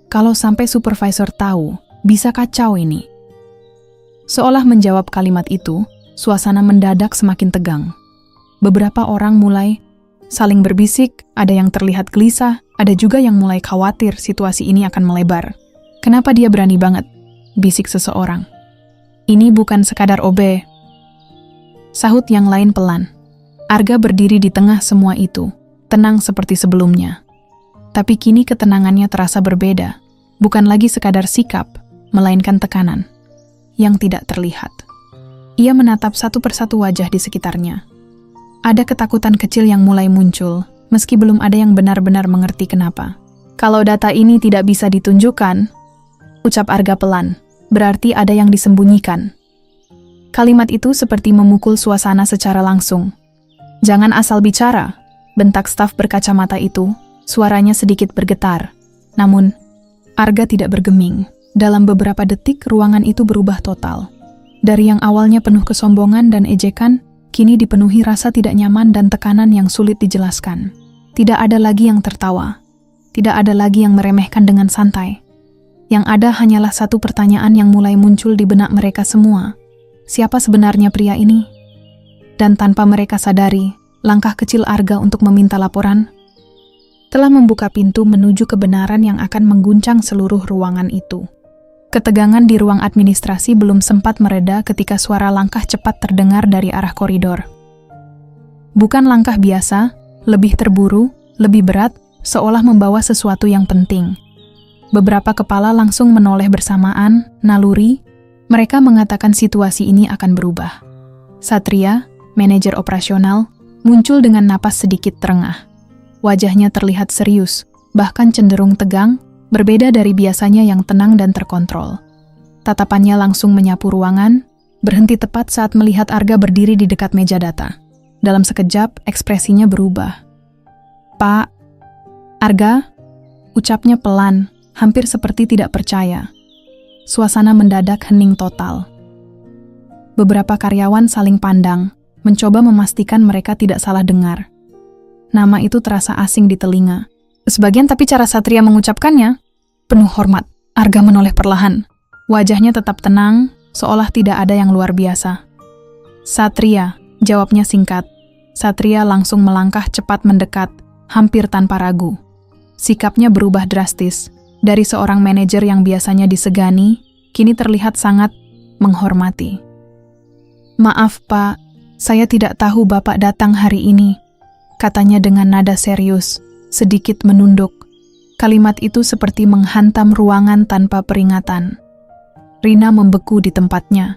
Kalau sampai supervisor tahu, bisa kacau ini. Seolah menjawab kalimat itu, suasana mendadak semakin tegang. Beberapa orang mulai saling berbisik, ada yang terlihat gelisah, ada juga yang mulai khawatir situasi ini akan melebar. Kenapa dia berani banget? Bisik seseorang. Ini bukan sekadar OB. Sahut yang lain pelan. Arga berdiri di tengah semua itu, tenang seperti sebelumnya. Tapi kini ketenangannya terasa berbeda. Bukan lagi sekadar sikap, melainkan tekanan yang tidak terlihat. Ia menatap satu persatu wajah di sekitarnya. Ada ketakutan kecil yang mulai muncul, meski belum ada yang benar-benar mengerti kenapa. Kalau data ini tidak bisa ditunjukkan, ucap Arga pelan, berarti ada yang disembunyikan. Kalimat itu seperti memukul suasana secara langsung. Jangan asal bicara, bentak staf berkacamata itu, suaranya sedikit bergetar. Namun, Arga tidak bergeming. Dalam beberapa detik, ruangan itu berubah total. Dari yang awalnya penuh kesombongan dan ejekan, kini dipenuhi rasa tidak nyaman dan tekanan yang sulit dijelaskan. Tidak ada lagi yang tertawa. Tidak ada lagi yang meremehkan dengan santai. Yang ada hanyalah satu pertanyaan yang mulai muncul di benak mereka semua. Siapa sebenarnya pria ini? Dan tanpa mereka sadari, langkah kecil Arga untuk meminta laporan telah membuka pintu menuju kebenaran yang akan mengguncang seluruh ruangan itu. Ketegangan di ruang administrasi belum sempat mereda ketika suara langkah cepat terdengar dari arah koridor. Bukan langkah biasa, lebih terburu, lebih berat, seolah membawa sesuatu yang penting. Beberapa kepala langsung menoleh bersamaan, naluri, mereka mengatakan situasi ini akan berubah. Satria, manajer operasional, muncul dengan napas sedikit terengah. Wajahnya terlihat serius, bahkan cenderung tegang, berbeda dari biasanya yang tenang dan terkontrol. Tatapannya langsung menyapu ruangan, berhenti tepat saat melihat Arga berdiri di dekat meja data. Dalam sekejap, ekspresinya berubah. "Pak, Arga?" Ucapnya pelan, hampir seperti tidak percaya. Suasana mendadak hening total. Beberapa karyawan saling pandang, mencoba memastikan mereka tidak salah dengar. Nama itu terasa asing di telinga. Sebagian tapi cara Satria mengucapkannya penuh hormat. Arga menoleh perlahan. Wajahnya tetap tenang, seolah tidak ada yang luar biasa. Satria, jawabnya singkat. Satria langsung melangkah cepat mendekat, hampir tanpa ragu. Sikapnya berubah drastis. Dari seorang manajer yang biasanya disegani, kini terlihat sangat menghormati. "Maaf, Pak, saya tidak tahu Bapak datang hari ini," katanya dengan nada serius, sedikit menunduk. Kalimat itu seperti menghantam ruangan tanpa peringatan. Rina membeku di tempatnya.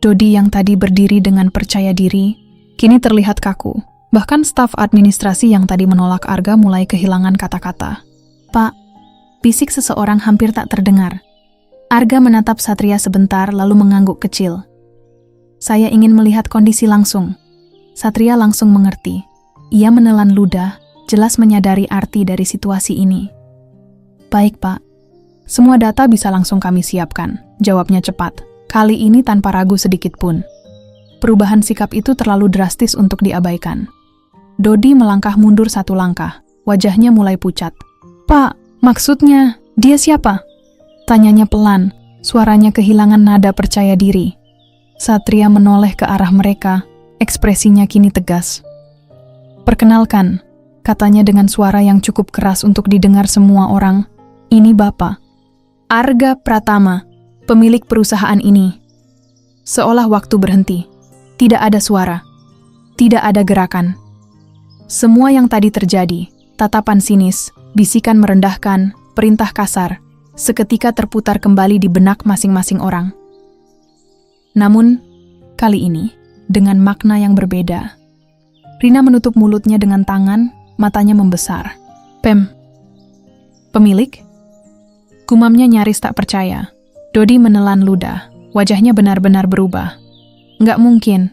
Dodi yang tadi berdiri dengan percaya diri, kini terlihat kaku. Bahkan staf administrasi yang tadi menolak Arga mulai kehilangan kata-kata. "Pak," bisik seseorang hampir tak terdengar. Arga menatap Satria sebentar lalu mengangguk kecil. "Saya ingin melihat kondisi langsung." Satria langsung mengerti. Ia menelan ludah, jelas menyadari arti dari situasi ini. "Baik, Pak. Semua data bisa langsung kami siapkan," jawabnya cepat. Kali ini tanpa ragu sedikit pun. Perubahan sikap itu terlalu drastis untuk diabaikan. Dodi melangkah mundur satu langkah. Wajahnya mulai pucat. "Pak, maksudnya, dia siapa?" Tanyanya pelan, suaranya kehilangan nada percaya diri. Satria menoleh ke arah mereka, ekspresinya kini tegas. "Perkenalkan," katanya dengan suara yang cukup keras untuk didengar semua orang, "ini Bapak, Arga Pratama, pemilik perusahaan ini." Seolah waktu berhenti. Tidak ada suara. Tidak ada gerakan. Semua yang tadi terjadi, tatapan sinis, bisikan merendahkan, perintah kasar, seketika terputar kembali di benak masing-masing orang. Namun, kali ini, dengan makna yang berbeda. Rina menutup mulutnya dengan tangan, matanya membesar. Pemilik?" Gumamnya nyaris tak percaya. Dodi menelan ludah, wajahnya benar-benar berubah. "Nggak mungkin,"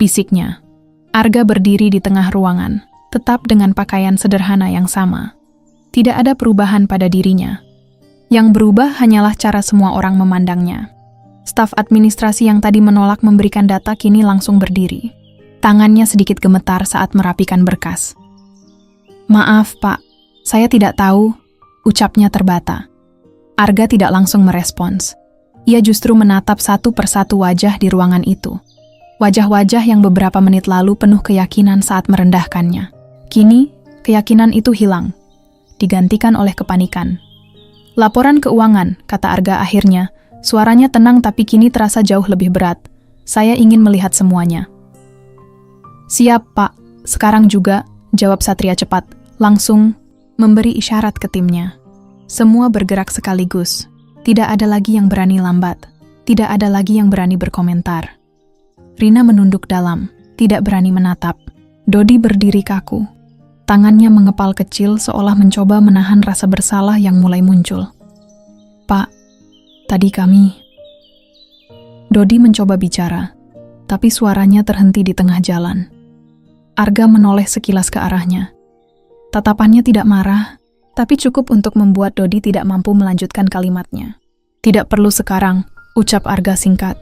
bisiknya. Arga berdiri di tengah ruangan, tetap dengan pakaian sederhana yang sama. Tidak ada perubahan pada dirinya. Yang berubah hanyalah cara semua orang memandangnya. Staf administrasi yang tadi menolak memberikan data kini langsung berdiri. Tangannya sedikit gemetar saat merapikan berkas. "Maaf, Pak, saya tidak tahu," ucapnya terbata. Arga tidak langsung merespons. Ia justru menatap satu persatu wajah di ruangan itu. Wajah-wajah yang beberapa menit lalu penuh keyakinan saat merendahkannya. Kini, keyakinan itu hilang, digantikan oleh kepanikan. "Laporan keuangan," kata Arga akhirnya. Suaranya tenang tapi kini terasa jauh lebih berat. "Saya ingin melihat semuanya." "Siap, Pak. Sekarang juga," jawab Satria cepat, langsung memberi isyarat ke timnya. Semua bergerak sekaligus. Tidak ada lagi yang berani lambat. Tidak ada lagi yang berani berkomentar. Rina menunduk dalam, tidak berani menatap. Dodi berdiri kaku. Tangannya mengepal kecil seolah mencoba menahan rasa bersalah yang mulai muncul. "Pak, tadi kami..." Dodi mencoba bicara, tapi suaranya terhenti di tengah jalan. Arga menoleh sekilas ke arahnya. Tatapannya tidak marah, tapi cukup untuk membuat Dodi tidak mampu melanjutkan kalimatnya. "Tidak perlu sekarang," ucap Arga singkat.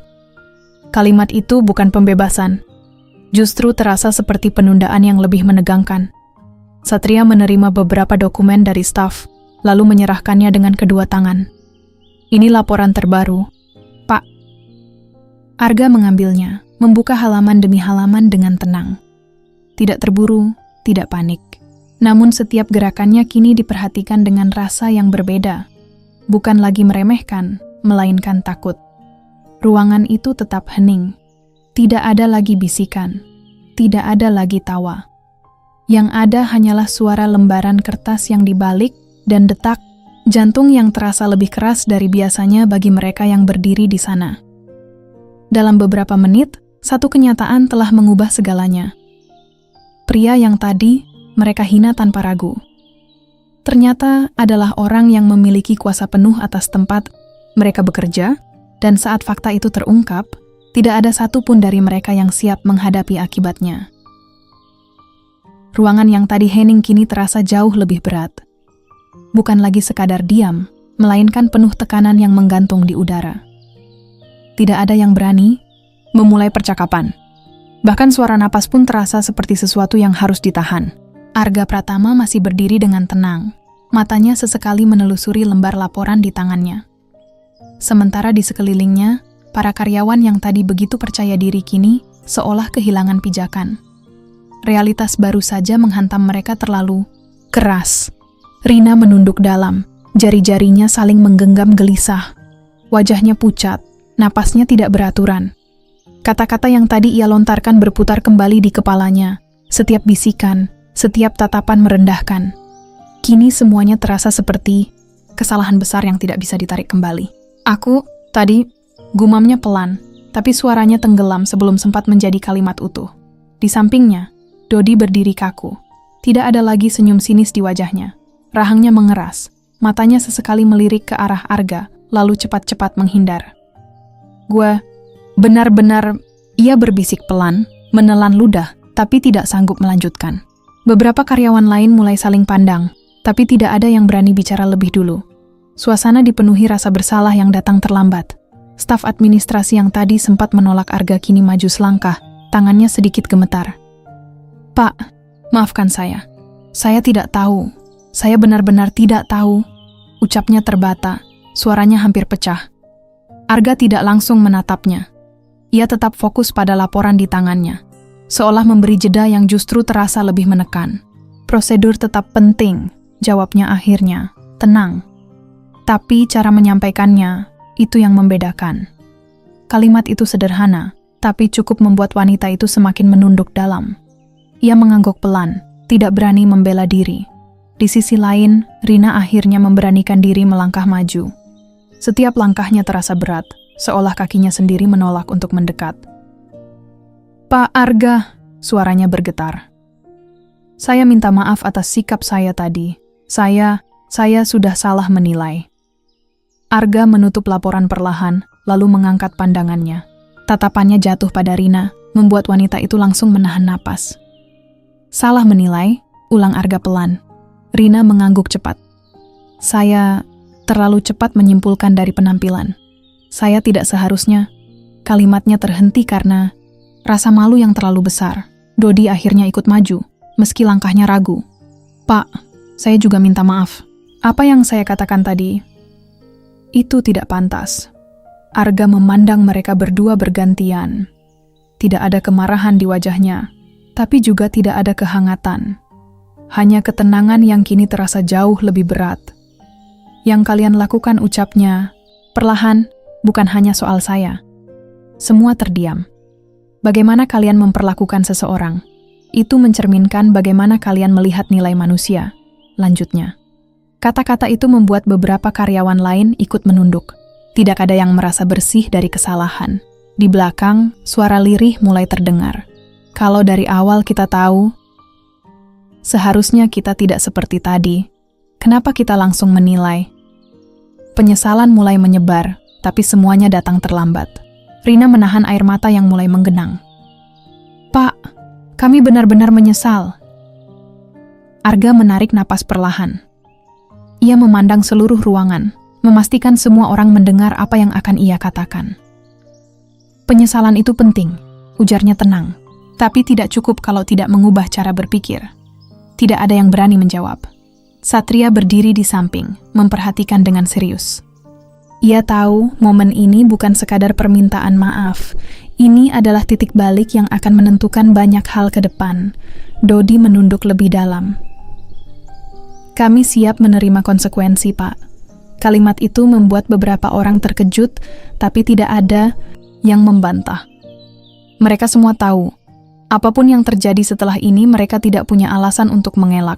Kalimat itu bukan pembebasan. Justru terasa seperti penundaan yang lebih menegangkan. Satria menerima beberapa dokumen dari staf, lalu menyerahkannya dengan kedua tangan. "Ini laporan terbaru, Pak." Arga mengambilnya, membuka halaman demi halaman dengan tenang. Tidak terburu, tidak panik. Namun setiap gerakannya kini diperhatikan dengan rasa yang berbeda. Bukan lagi meremehkan, melainkan takut. Ruangan itu tetap hening. Tidak ada lagi bisikan. Tidak ada lagi tawa. Yang ada hanyalah suara lembaran kertas yang dibalik dan detak jantung yang terasa lebih keras dari biasanya bagi mereka yang berdiri di sana. Dalam beberapa menit, satu kenyataan telah mengubah segalanya. Pria yang tadi mereka hina tanpa ragu, ternyata adalah orang yang memiliki kuasa penuh atas tempat mereka bekerja, dan saat fakta itu terungkap, tidak ada satupun dari mereka yang siap menghadapi akibatnya. Ruangan yang tadi hening kini terasa jauh lebih berat. Bukan lagi sekadar diam, melainkan penuh tekanan yang menggantung di udara. Tidak ada yang berani memulai percakapan. Bahkan suara napas pun terasa seperti sesuatu yang harus ditahan. Arga Pratama masih berdiri dengan tenang, Matanya sesekali menelusuri lembar laporan di tangannya. Sementara di sekelilingnya, para karyawan yang tadi begitu percaya diri kini seolah kehilangan pijakan. Realitas baru saja menghantam mereka terlalu keras. Rina menunduk dalam, jari-jarinya saling menggenggam gelisah. Wajahnya pucat, napasnya tidak beraturan. Kata-kata yang tadi ia lontarkan berputar kembali di kepalanya. Setiap bisikan, setiap tatapan merendahkan. Kini semuanya terasa seperti kesalahan besar yang tidak bisa ditarik kembali. Aku, tadi, gumamnya pelan, tapi suaranya tenggelam sebelum sempat menjadi kalimat utuh. Di sampingnya, Dodi berdiri kaku. Tidak ada lagi senyum sinis di wajahnya. Rahangnya mengeras, matanya sesekali melirik ke arah Arga, lalu cepat-cepat menghindar. Gue, benar-benar, ia berbisik pelan, menelan ludah, tapi tidak sanggup melanjutkan. Beberapa karyawan lain mulai saling pandang, tapi tidak ada yang berani bicara lebih dulu. Suasana dipenuhi rasa bersalah yang datang terlambat. Staf administrasi yang tadi sempat menolak Arga kini maju selangkah, tangannya sedikit gemetar. Pak, maafkan saya. Saya tidak tahu. Saya benar-benar tidak tahu. Ucapnya terbata, suaranya hampir pecah. Arga tidak langsung menatapnya. Ia tetap fokus pada laporan di tangannya, seolah memberi jeda yang justru terasa lebih menekan. Prosedur tetap penting, jawabnya akhirnya, tenang. Tapi cara menyampaikannya, itu yang membedakan. Kalimat itu sederhana, tapi cukup membuat wanita itu semakin menunduk dalam. Ia mengangguk pelan, tidak berani membela diri. Di sisi lain, Rina akhirnya memberanikan diri melangkah maju. Setiap langkahnya terasa berat, seolah kakinya sendiri menolak untuk mendekat. Pak Arga, suaranya bergetar. Saya minta maaf atas sikap saya tadi. Saya sudah salah menilai. Arga menutup laporan perlahan, lalu mengangkat pandangannya. Tatapannya jatuh pada Rina, membuat wanita itu langsung menahan napas. Salah menilai, ulang Arga pelan. Rina mengangguk cepat. Saya terlalu cepat menyimpulkan dari penampilan. Saya tidak seharusnya. Kalimatnya terhenti karena rasa malu yang terlalu besar. Dodi akhirnya ikut maju, meski langkahnya ragu. Pak, saya juga minta maaf. Apa yang saya katakan tadi, itu tidak pantas. Arga memandang mereka berdua bergantian. Tidak ada kemarahan di wajahnya, tapi juga tidak ada kehangatan. Hanya ketenangan yang kini terasa jauh lebih berat. Yang kalian lakukan, ucapnya, perlahan, bukan hanya soal saya. Semua terdiam. Bagaimana kalian memperlakukan seseorang? Itu mencerminkan bagaimana kalian melihat nilai manusia. Lanjutnya. Kata-kata itu membuat beberapa karyawan lain ikut menunduk. Tidak ada yang merasa bersih dari kesalahan. Di belakang, suara lirih mulai terdengar. Kalau dari awal kita tahu, seharusnya kita tidak seperti tadi. Kenapa kita langsung menilai? Penyesalan mulai menyebar, tapi semuanya datang terlambat. Rina menahan air mata yang mulai menggenang. Pak, kami benar-benar menyesal. Arga menarik napas perlahan. Ia memandang seluruh ruangan, memastikan semua orang mendengar apa yang akan ia katakan. Penyesalan itu penting, ujarnya tenang, tapi tidak cukup kalau tidak mengubah cara berpikir. Tidak ada yang berani menjawab. Satria berdiri di samping, memperhatikan dengan serius. Ia tahu momen ini bukan sekadar permintaan maaf. Ini adalah titik balik yang akan menentukan banyak hal ke depan. Dodi menunduk lebih dalam. Kami siap menerima konsekuensi, Pak. Kalimat itu membuat beberapa orang terkejut, tapi tidak ada yang membantah. Mereka semua tahu, apapun yang terjadi setelah ini mereka tidak punya alasan untuk mengelak.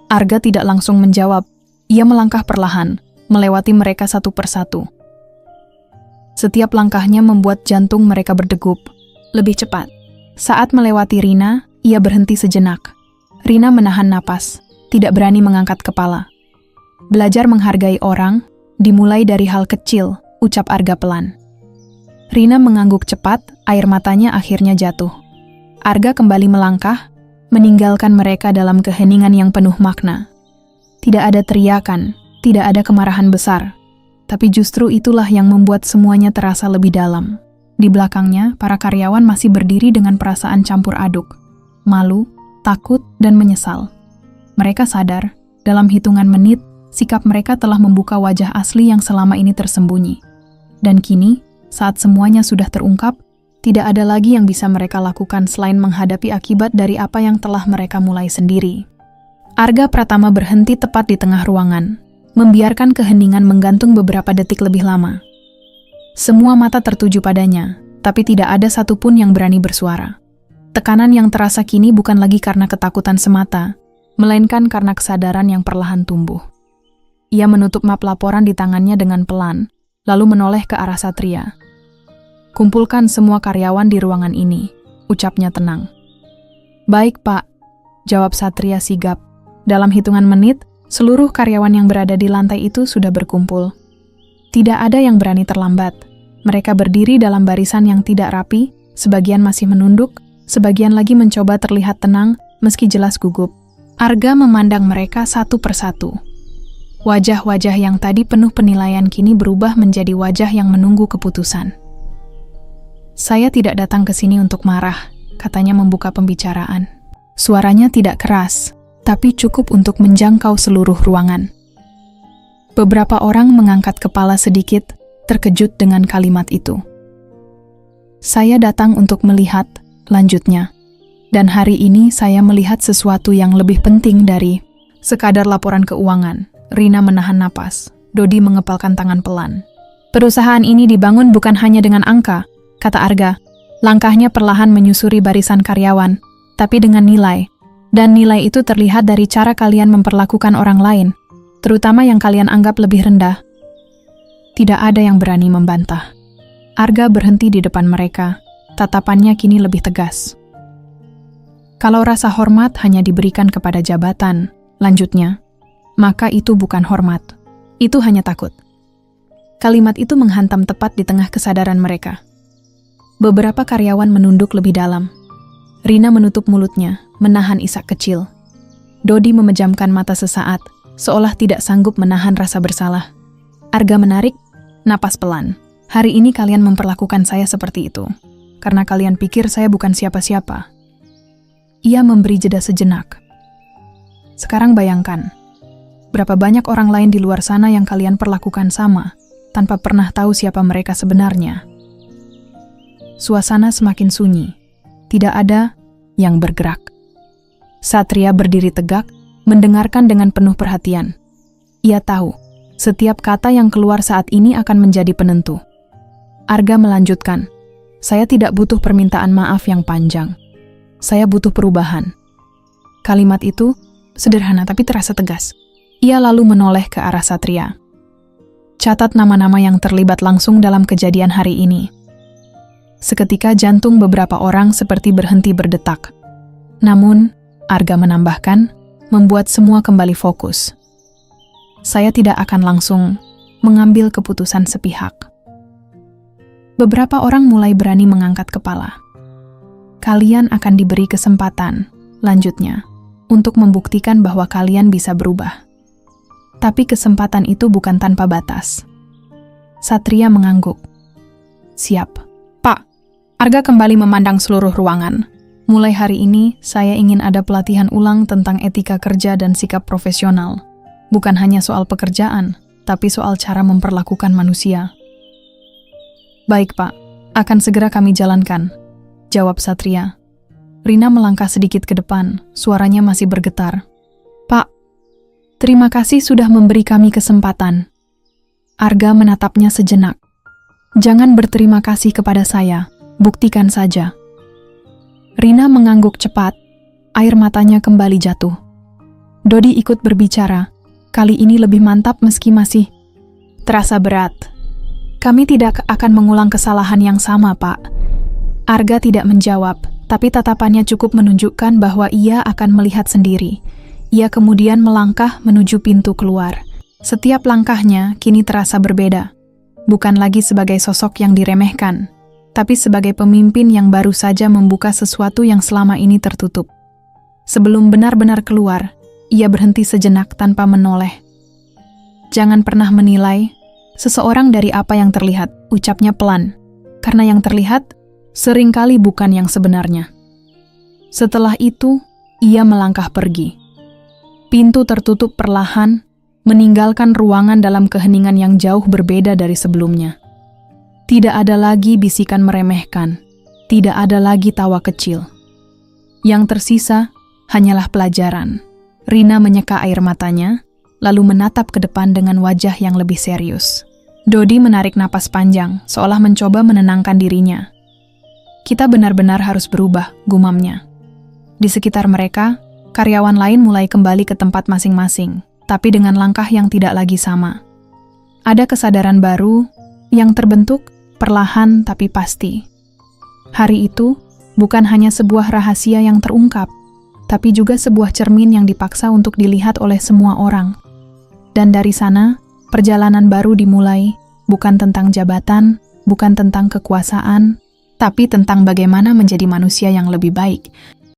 Arga tidak langsung menjawab. Ia melangkah perlahan, melewati mereka satu persatu. Setiap langkahnya membuat jantung mereka berdegup. Lebih cepat. Saat melewati Rina, ia berhenti sejenak. Rina menahan napas, tidak berani mengangkat kepala. Belajar menghargai orang, dimulai dari hal kecil, ucap Arga pelan. Rina mengangguk cepat, air matanya akhirnya jatuh. Arga kembali melangkah, meninggalkan mereka dalam keheningan yang penuh makna. Tidak ada teriakan, tidak ada kemarahan besar, tapi justru itulah yang membuat semuanya terasa lebih dalam. Di belakangnya, para karyawan masih berdiri dengan perasaan campur aduk, malu, takut, dan menyesal. Mereka sadar, Dalam hitungan menit, sikap mereka telah membuka wajah asli yang selama ini tersembunyi. Dan kini, saat semuanya sudah terungkap, tidak ada lagi yang bisa mereka lakukan selain menghadapi akibat dari apa yang telah mereka mulai sendiri. Arga Pratama berhenti tepat di tengah ruangan, membiarkan keheningan menggantung beberapa detik lebih lama. Semua mata tertuju padanya, tapi tidak ada satupun yang berani bersuara. Tekanan yang terasa kini bukan lagi karena ketakutan semata, melainkan karena kesadaran yang perlahan tumbuh. Ia menutup map laporan di tangannya dengan pelan, lalu menoleh ke arah Satria. "Kumpulkan semua karyawan di ruangan ini," ucapnya tenang. "Baik, Pak," jawab Satria sigap. Dalam hitungan menit, seluruh karyawan yang berada di lantai itu sudah berkumpul. Tidak ada yang berani terlambat. Mereka berdiri dalam barisan yang tidak rapi, sebagian masih menunduk, sebagian lagi mencoba terlihat tenang meski jelas gugup. Arga memandang mereka satu persatu. Wajah-wajah yang tadi penuh penilaian kini berubah menjadi wajah yang menunggu keputusan. "Saya tidak datang ke sini untuk marah," katanya membuka pembicaraan. Suaranya tidak keras, tapi cukup untuk menjangkau seluruh ruangan. Beberapa orang mengangkat kepala sedikit, terkejut dengan kalimat itu. "Saya datang untuk melihat," lanjutnya. "Dan hari ini saya melihat sesuatu yang lebih penting dari sekadar laporan keuangan." Rina menahan napas. Dodi mengepalkan tangan pelan. "Perusahaan ini dibangun bukan hanya dengan angka," kata Arga. Langkahnya perlahan menyusuri barisan karyawan, tapi dengan nilai. Dan nilai itu terlihat dari cara kalian memperlakukan orang lain, terutama yang kalian anggap lebih rendah. Tidak ada yang berani membantah. Arga berhenti di depan mereka. Tatapannya kini lebih tegas. "Kalau rasa hormat hanya diberikan kepada jabatan," lanjutnya, "maka itu bukan hormat. Itu hanya takut." Kalimat itu menghantam tepat di tengah kesadaran mereka. Beberapa karyawan menunduk lebih dalam. Rina menutup mulutnya, menahan isak kecil. Dodi memejamkan mata sesaat, seolah tidak sanggup menahan rasa bersalah. Arga menarik napas pelan. "Hari ini kalian memperlakukan saya seperti itu, karena kalian pikir saya bukan siapa-siapa." Ia memberi jeda sejenak. "Sekarang bayangkan, berapa banyak orang lain di luar sana yang kalian perlakukan sama, tanpa pernah tahu siapa mereka sebenarnya." Suasana semakin sunyi. Tidak ada yang bergerak. Satria berdiri tegak, mendengarkan dengan penuh perhatian. Ia tahu, setiap kata yang keluar saat ini akan menjadi penentu. Arga melanjutkan, "Saya tidak butuh permintaan maaf yang panjang. Saya butuh perubahan." Kalimat itu sederhana tapi terasa tegas. Ia lalu menoleh ke arah Satria. "Catat nama-nama yang terlibat langsung dalam kejadian hari ini." Seketika jantung beberapa orang seperti berhenti berdetak. Namun, Arga menambahkan, membuat semua kembali fokus. "Saya tidak akan langsung mengambil keputusan sepihak." Beberapa orang mulai berani mengangkat kepala. "Kalian akan diberi kesempatan," lanjutnya, "untuk membuktikan bahwa kalian bisa berubah. Tapi kesempatan itu bukan tanpa batas." Satria mengangguk. "Siap, Pak." Arga kembali memandang seluruh ruangan. "Mulai hari ini, saya ingin ada pelatihan ulang tentang etika kerja dan sikap profesional. Bukan hanya soal pekerjaan, tapi soal cara memperlakukan manusia." "Baik, Pak. Akan segera kami jalankan," jawab Satria. Rina melangkah sedikit ke depan, suaranya masih bergetar. "Pak, terima kasih sudah memberi kami kesempatan." Arga menatapnya sejenak. "Jangan berterima kasih kepada saya, buktikan saja." Rina mengangguk cepat, air matanya kembali jatuh. Dodi ikut berbicara, kali ini lebih mantap meski masih terasa berat. "Kami tidak akan mengulang kesalahan yang sama, Pak." Arga tidak menjawab, tapi tatapannya cukup menunjukkan bahwa ia akan melihat sendiri. Ia kemudian melangkah menuju pintu keluar. Setiap langkahnya kini terasa berbeda. Bukan lagi sebagai sosok yang diremehkan, tapi sebagai pemimpin yang baru saja membuka sesuatu yang selama ini tertutup. Sebelum benar-benar keluar, ia berhenti sejenak tanpa menoleh. "Jangan pernah menilai seseorang dari apa yang terlihat," ucapnya pelan, "karena yang terlihat seringkali bukan yang sebenarnya." Setelah itu, ia melangkah pergi. Pintu tertutup perlahan, meninggalkan ruangan dalam keheningan yang jauh berbeda dari sebelumnya. Tidak ada lagi bisikan meremehkan, tidak ada lagi tawa kecil. Yang tersisa hanyalah pelajaran. Rina menyeka air matanya, lalu menatap ke depan dengan wajah yang lebih serius. Dodi menarik napas panjang, seolah mencoba menenangkan dirinya. Kita benar-benar harus berubah, gumamnya. Di sekitar mereka, karyawan lain mulai kembali ke tempat masing-masing, tapi dengan langkah yang tidak lagi sama. Ada kesadaran baru yang terbentuk perlahan tapi pasti. Hari itu bukan hanya sebuah rahasia yang terungkap, tapi juga sebuah cermin yang dipaksa untuk dilihat oleh semua orang. Dan dari sana, perjalanan baru dimulai, bukan tentang jabatan, bukan tentang kekuasaan, tapi tentang bagaimana menjadi manusia yang lebih baik.